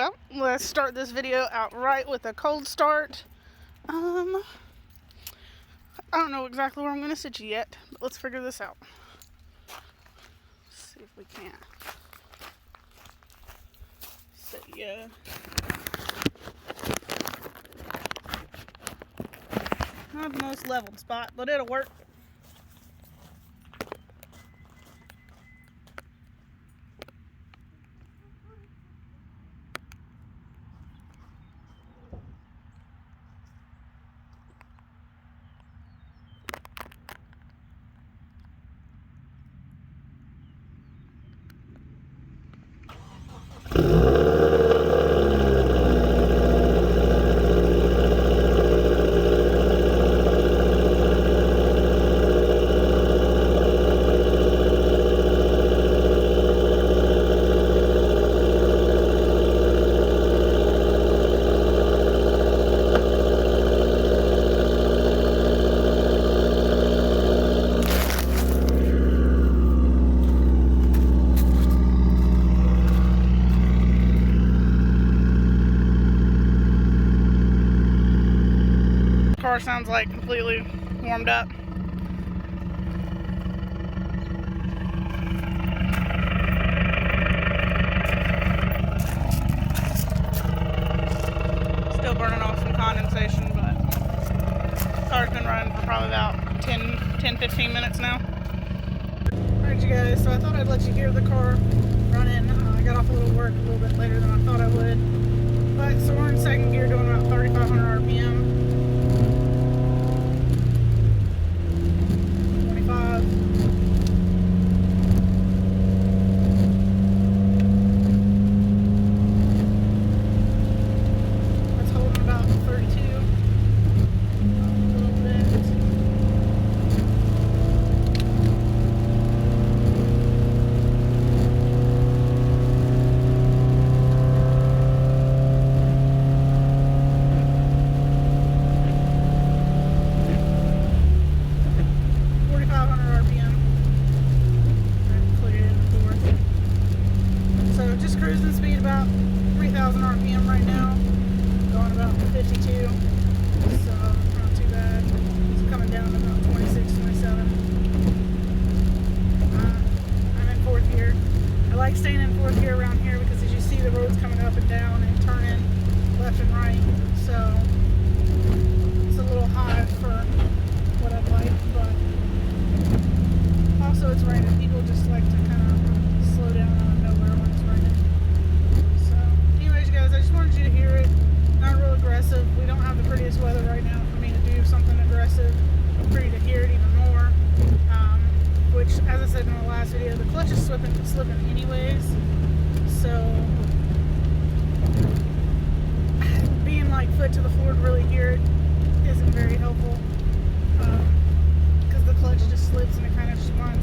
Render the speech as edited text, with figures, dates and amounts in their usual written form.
Well, let's start this video out right with a cold start. I don't know exactly where I'm going to sit you yet, but let's figure this out. See if we can't sit you. Not the most leveled spot, but it'll work. Car sounds like completely warmed up. Still burning off some condensation, but the car's been running for probably about 10-15 minutes now. Alright you guys, so I thought I'd let you hear the car running. I got off a little work a little bit later than I thought I would. But so we're in second gear doing about 3,500 RPM. 25. That's holding about 32. A little bit. Cruising speed about 3,000 RPM right now, going about 52, so not too bad. It's coming down to about 26, 27. I'm in fourth gear. I like staying in fourth gear around here because as you see the road's coming up and down and turning left and right, so it's a little high for what I'd like, but also it's raining. People just like to kind of slow down out of nowhere when it's raining. Guys, I just wanted you to hear it. Not real aggressive. We don't have the prettiest weather right now for me to do something aggressive. For you to hear it even more. Which, as I said in the last video, the clutch is slipping anyways. So being like foot to the floor to really hear it isn't very helpful. Because the clutch just slips and it kind of just winds